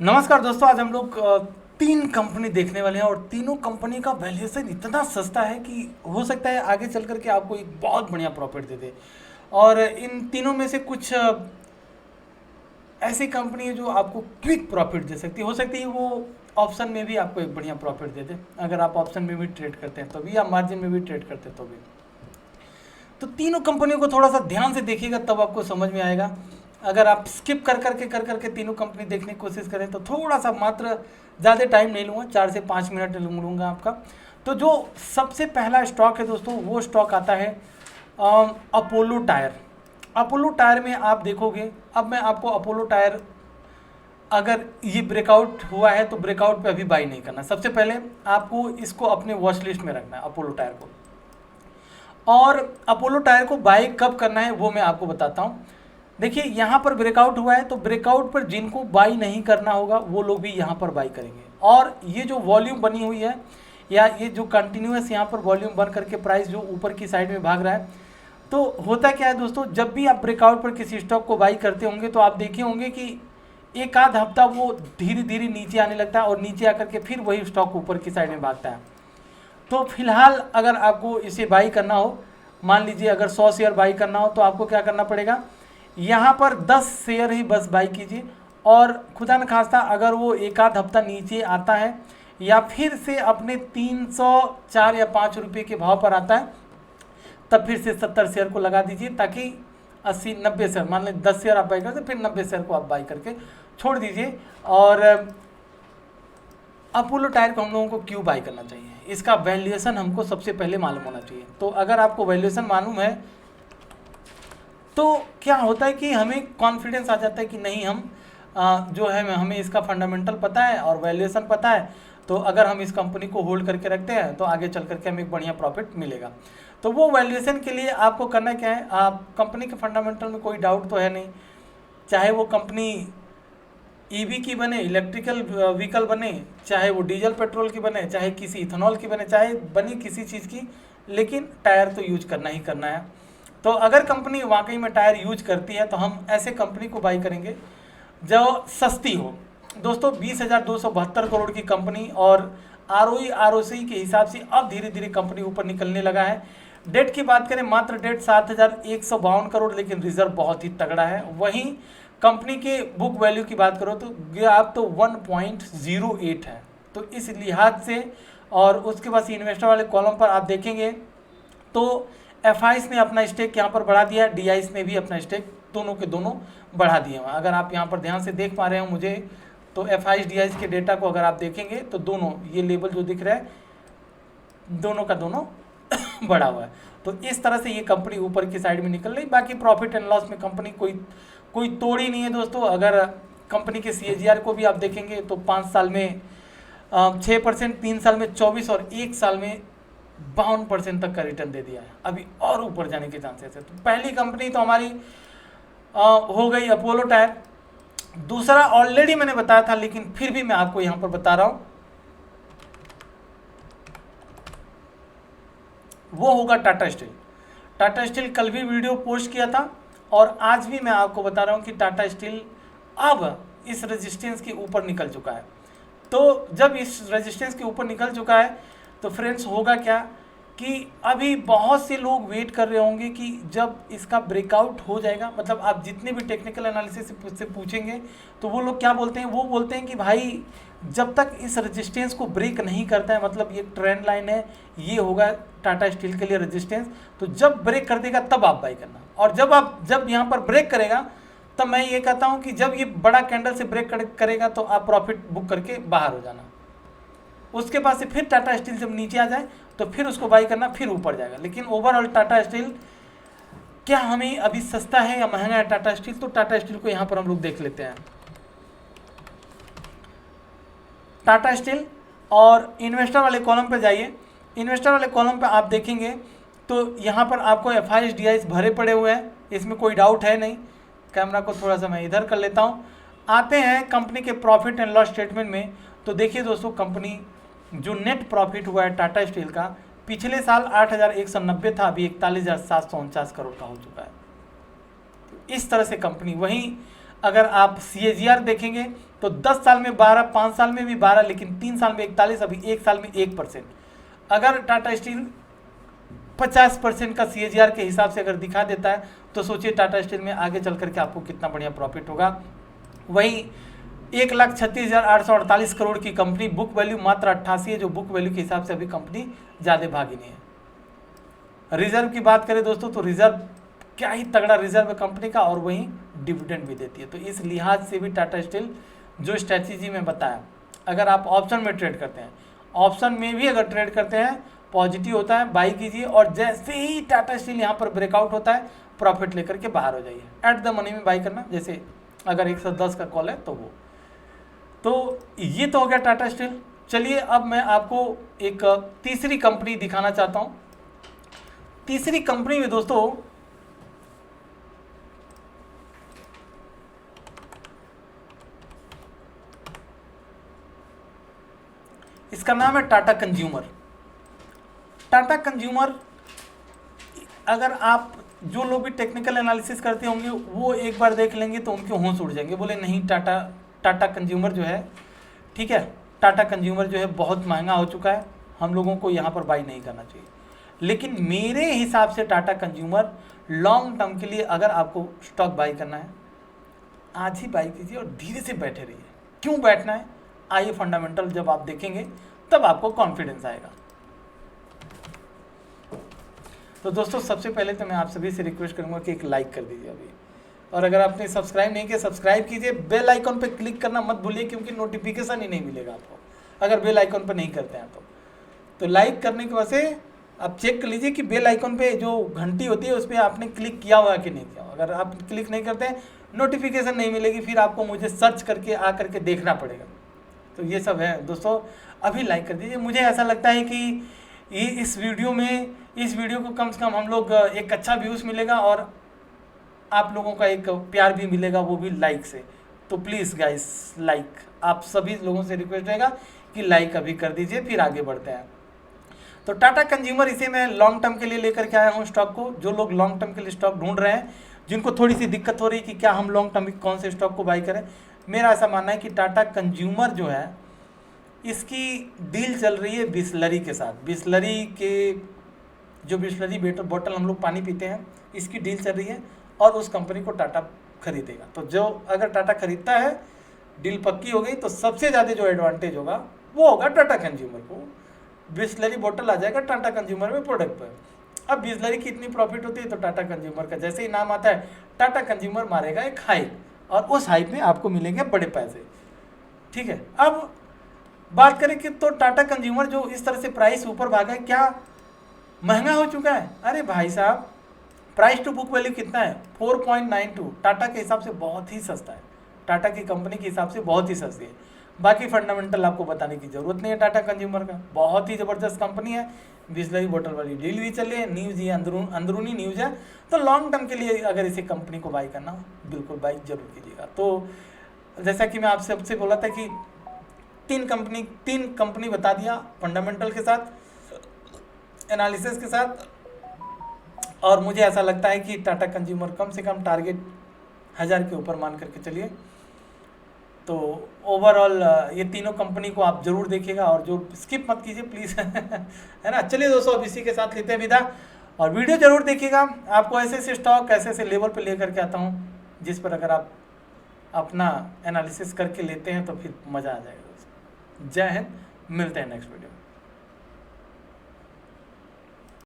नमस्कार दोस्तों, आज हम लोग तीन कंपनी देखने वाले हैं और तीनों कंपनी का वैल्यूएशन इतना सस्ता है कि हो सकता है आगे चल करके आपको एक बहुत बढ़िया प्रॉफिट दे दे। और इन तीनों में से कुछ ऐसी कंपनी है जो आपको क्विक प्रॉफिट दे सकती है। हो सकती है वो ऑप्शन में भी आपको एक बढ़िया प्रॉफिट दे दे, अगर आप ऑप्शन में भी ट्रेड करते हैं तो भी, या मार्जिन में भी ट्रेड करते हैं तो भी। तो तीनों कंपनियों को थोड़ा सा ध्यान से देखिएगा, तब आपको समझ में आएगा। अगर आप स्किप कर करके तीनों कंपनी देखने की कोशिश करें तो थोड़ा सा, मात्र ज़्यादा टाइम नहीं लूँगा, 4 से 5 मिनट लूँगा आपका। तो जो सबसे पहला स्टॉक है दोस्तों, वो स्टॉक आता है अपोलो टायर। अपोलो टायर में आप देखोगे, अब मैं आपको अपोलो टायर, अगर ये ब्रेकआउट हुआ है तो ब्रेकआउट पे अभी बाई नहीं करना। सबसे पहले आपको इसको अपने वॉच लिस्ट में रखना है अपोलो टायर को। और अपोलो टायर को बाई कब करना है वो मैं आपको बताता हूँ। देखिए, यहाँ पर ब्रेकआउट हुआ है तो ब्रेकआउट पर जिनको बाई नहीं करना होगा वो लोग भी यहाँ पर बाई करेंगे। और ये जो वॉल्यूम बनी हुई है, या ये जो कंटिन्यूस यहाँ पर वॉल्यूम बन करके प्राइस जो ऊपर की साइड में भाग रहा है, तो होता क्या है दोस्तों, जब भी आप ब्रेकआउट पर किसी स्टॉक को बाई करते होंगे तो आप देखे होंगे कि एक आध हफ्ता वो धीरे धीरे नीचे आने लगता है और नीचे आकर के फिर वही स्टॉक ऊपर की साइड में भागता है। तो फिलहाल अगर आपको इसे बाई करना हो, मान लीजिए अगर 100 शेयर बाई करना हो, तो आपको क्या करना पड़ेगा, यहाँ पर 10 शेयर ही बस बाई कीजिए। और खुदा न खास्ता अगर वो एक आध हफ्ता नीचे आता है या फिर से अपने 304 या 5 रुपये के भाव पर आता है, तब फिर से 70 शेयर को लगा दीजिए, ताकि 80-90 शेयर, मान लें 10 शेयर आप बाई करते, फिर 90 शेयर को आप बाई करके छोड़ दीजिए। और अपोलो टायर को हम लोगों को क्यों बाई करना चाहिए, इसका वैल्यूएशन हमको सबसे पहले मालूम होना चाहिए। तो अगर आपको वैल्यूएशन मालूम है तो क्या होता है कि हमें कॉन्फिडेंस आ जाता है कि नहीं, हम जो है हमें इसका फंडामेंटल पता है और वैल्यूएशन पता है, तो अगर हम इस कंपनी को होल्ड करके रखते हैं तो आगे चल करके हमें एक बढ़िया प्रॉफिट मिलेगा। तो वो वैल्यूएशन के लिए आपको करना क्या है, आप कंपनी के फंडामेंटल में कोई डाउट तो है नहीं, चाहे वो कंपनी ईवी की बने, इलेक्ट्रिकल व्हीकल बने, चाहे वो डीजल पेट्रोल की बने, चाहे किसी इथेनॉल की बने, चाहे बनी किसी चीज़ की, लेकिन टायर तो यूज करना ही करना है। तो अगर कंपनी वाकई में टायर यूज करती है तो हम ऐसे कंपनी को बाई करेंगे जो सस्ती हो। दोस्तों, 20,272 करोड़ की कंपनी, और आरओई आरओसी के हिसाब से अब धीरे धीरे कंपनी ऊपर निकलने लगा है। डेट की बात करें, मात्र डेट 7,152 करोड़, लेकिन रिजर्व बहुत ही तगड़ा है। वहीं कंपनी के बुक वैल्यू की बात करो तो आप तो 1.08 है। तो इस लिहाज से, और उसके बाद इन्वेस्टर वाले कॉलम पर आप देखेंगे तो एफआईस ने अपना स्टेक यहाँ पर बढ़ा दिया, डीआईस ने भी अपना स्टेक, दोनों के दोनों बढ़ा दिए हैं। अगर आप यहाँ पर ध्यान से देख पा रहे हो मुझे, तो एफआईस डीआईस के डेटा को अगर आप देखेंगे तो दोनों ये लेवल जो दिख रहा है, दोनों का दोनों बढ़ा हुआ है। तो इस तरह से ये कंपनी ऊपर की साइड में निकल रही। बाकी प्रॉफिट एंड लॉस में कंपनी कोई तोड़ ही नहीं है दोस्तों। अगर कंपनी के सीएजीआर को भी आप देखेंगे तो 5 साल में 6%, 3 साल में 24% और 1 साल में 52% तक का रिटर्न दे दिया है। अभी और ऊपर जाने के चांसेस है। तो पहली कंपनी तो हमारी हो गई अपोलो टायर। दूसरा ऑलरेडी मैंने बताया था, लेकिन फिर भी मैं आपको यहां पर बता रहा हूं, वो होगा टाटा स्टील। टाटा स्टील कल भी वीडियो पोस्ट किया था और आज भी मैं आपको बता रहा हूं कि टाटा स्टील अब इस रेजिस्टेंस के ऊपर निकल चुका है। तो जब इस रेजिस्टेंस के ऊपर निकल चुका है तो फ्रेंड्स होगा क्या कि अभी बहुत से लोग वेट कर रहे होंगे कि जब इसका ब्रेकआउट हो जाएगा, मतलब आप जितने भी टेक्निकल एनालिसिस से पूछेंगे तो वो लोग क्या बोलते हैं, वो बोलते हैं कि भाई जब तक इस रेजिस्टेंस को ब्रेक नहीं करता है, मतलब ये ट्रेंड लाइन है, ये होगा टाटा स्टील के लिए रेजिस्टेंस, तो जब ब्रेक कर देगा तब आप बाई करना। और जब यहाँ पर ब्रेक करेगा तब मैं ये कहता हूँ कि जब ये बड़ा कैंडल से ब्रेक करेगा तो आप प्रॉफिट बुक करके बाहर हो जाना। उसके बाद से फिर टाटा स्टील जब नीचे आ जाए तो फिर उसको बाई करना, फिर ऊपर जाएगा। लेकिन ओवरऑल टाटा स्टील क्या हमें अभी सस्ता है या महंगा है टाटा स्टील, तो टाटा स्टील को यहाँ पर हम लोग देख लेते हैं। टाटा स्टील, और इन्वेस्टर वाले कॉलम पर जाइए। इन्वेस्टर वाले कॉलम पर आप देखेंगे तो यहाँ पर आपको एफआईएस डीआईएस भरे पड़े हुए हैं, इसमें कोई डाउट है नहीं। कैमरा को थोड़ा सा मैं इधर कर लेता हूँ। आते हैं कंपनी के प्रॉफिट एंड लॉस स्टेटमेंट में। तो देखिए दोस्तों, कंपनी जो नेट प्रॉफिट हुआ है टाटा स्टील का, पिछले साल 8,190 था, अभी 41,749 करोड़ का हो चुका है। तो इस तरह से कंपनी, वहीं अगर आप CAGR देखेंगे तो 10 साल में 12, 5 साल में भी 12, लेकिन 3 साल में 41, अभी 1 साल में 1%। अगर टाटा स्टील 50% का CAGR के हिसाब से अगर दिखा देता है तो सोचिए टाटा स्टील में आगे चल करके आपको कितना बढ़िया प्रॉफिट होगा। वही 1,36,848 करोड़ की कंपनी, बुक वैल्यू मात्र 88 है, जो बुक वैल्यू के हिसाब से अभी कंपनी ज़्यादा भागी नहीं है। रिजर्व की बात करें दोस्तों तो रिजर्व क्या ही तगड़ा रिजर्व है कंपनी का, और वहीं डिविडेंड भी देती है। तो इस लिहाज से भी टाटा स्टील जो स्ट्रैटेजी में बताया, अगर आप ऑप्शन में ट्रेड करते हैं, ऑप्शन में भी अगर ट्रेड करते हैं पॉजिटिव होता है, बाई कीजिए, और जैसे ही टाटा स्टील यहाँ पर ब्रेकआउट होता है प्रॉफिट लेकर के बाहर हो जाइए। एट द मनी में बाई करना, जैसे अगर 110 का कॉल है तो वो। तो ये तो हो गया टाटा स्टील। चलिए अब मैं आपको एक तीसरी कंपनी दिखाना चाहता हूँ। तीसरी कंपनी में दोस्तों इसका नाम है टाटा कंज्यूमर। टाटा कंज्यूमर, अगर आप जो लोग भी टेक्निकल एनालिसिस करते होंगे वो एक बार देख लेंगे तो उनके होश उड़ जाएंगे, बोले नहीं टाटा कंज्यूमर जो है, ठीक है, टाटा कंज्यूमर जो है बहुत महंगा हो चुका है, हम लोगों को यहाँ पर बाई नहीं करना चाहिए। लेकिन मेरे हिसाब से टाटा कंज्यूमर लॉन्ग टर्म के लिए अगर आपको स्टॉक बाई करना है, आज ही बाई कीजिए और धीरे से बैठे रहिए। क्यों बैठना है, आइए फंडामेंटल जब आप देखेंगे तब आपको कॉन्फिडेंस आएगा। तो दोस्तों सबसे पहले तो मैं आप सभी से रिक्वेस्ट करूंगा कि एक लाइक कर दीजिए अभी, और अगर आपने सब्सक्राइब नहीं किया सब्सक्राइब कीजिए, बेल आइकन पे क्लिक करना मत भूलिए, क्योंकि नोटिफिकेशन ही नहीं मिलेगा आपको अगर बेल आइकन पे नहीं करते हैं तो लाइक करने की वजह से आप चेक कर लीजिए कि बेल आइकन पे जो घंटी होती है उस पर आपने क्लिक किया हुआ है कि नहीं किया हुआ। अगर आप क्लिक नहीं करते हैं नोटिफिकेशन नहीं मिलेगी, फिर आपको मुझे सर्च करके आ करके देखना पड़ेगा। तो ये सब है दोस्तों, अभी लाइक कर दीजिए। मुझे ऐसा लगता है कि ये इस वीडियो को कम से कम हम लोग एक अच्छा व्यूज़ मिलेगा और आप लोगों का एक प्यार भी मिलेगा, वो भी लाइक से। तो प्लीज़ गाइस लाइक, आप सभी लोगों से रिक्वेस्ट रहेगा कि लाइक अभी कर दीजिए, फिर आगे बढ़ते हैं। तो टाटा कंज्यूमर, इसे मैं लॉन्ग टर्म के लिए लेकर के आया हूँ स्टॉक को। जो लोग लॉन्ग टर्म के लिए स्टॉक ढूंढ रहे हैं, जिनको थोड़ी सी दिक्कत हो रही है कि क्या हम लॉन्ग टर्म कौन से स्टॉक को बाई करें, मेरा ऐसा मानना है कि टाटा कंज्यूमर जो है इसकी डील चल रही है बिसलरी के साथ। बिसलरी के जो बिसलरी बोतल हम लोग पानी पीते हैं, इसकी डील चल रही है और उस कंपनी को टाटा खरीदेगा। तो जो अगर टाटा खरीदता है, डील पक्की हो गई, तो सबसे ज़्यादा जो एडवांटेज होगा वो होगा टाटा कंज्यूमर को। बिसलरी बोतल आ जाएगा टाटा कंज्यूमर में प्रोडक्ट पर। अब बिसलरी की इतनी प्रॉफिट होती है तो टाटा कंज्यूमर का जैसे ही नाम आता है टाटा कंज्यूमर मारेगा एक हाइप, और उस हाइप में आपको मिलेंगे बड़े पैसे, ठीक है। अब बात करें कि तो टाटा कंज्यूमर जो इस तरह से प्राइस ऊपर भागा है, क्या महंगा हो चुका है? अरे भाई साहब, प्राइस टू बुक वैल्यू कितना है? 4.92। टाटा के हिसाब से बहुत ही सस्ता है, टाटा की कंपनी के हिसाब से बहुत ही सस्ती है। बाकी फंडामेंटल आपको बताने की जरूरत नहीं है टाटा कंज्यूमर का, बहुत ही ज़बरदस्त कंपनी है। बिसलरी बोतल वाली डील भी चली है, न्यूज़ ये अंदरूनी न्यूज़ है। तो लॉन्ग टर्म के लिए अगर इसे कंपनी को बाई करना हो, बिल्कुल बाई जरूर कीजिएगा। तो जैसा कि मैं आपसे सबसे बोला था कि तीन कंपनी बता दिया फंडामेंटल के साथ, एनालिसिस के साथ, और मुझे ऐसा लगता है कि टाटा कंज्यूमर कम से कम टारगेट 1000 के ऊपर मान करके चलिए। तो ओवरऑल ये तीनों कंपनी को आप जरूर देखिएगा और जो स्किप मत कीजिए प्लीज़ है ना। चलिए दोस्तों, अब इसी के साथ लेते हैं विदा, और वीडियो जरूर देखिएगा। आपको ऐसे ऐसे स्टॉक ऐसे ऐसे लेवल पे लेकर के आता हूँ जिस पर अगर आप अपना एनालिसिस करके लेते हैं तो फिर मज़ा आ जाएगा। जय हिंद, मिलते हैं नेक्स्ट वीडियो में।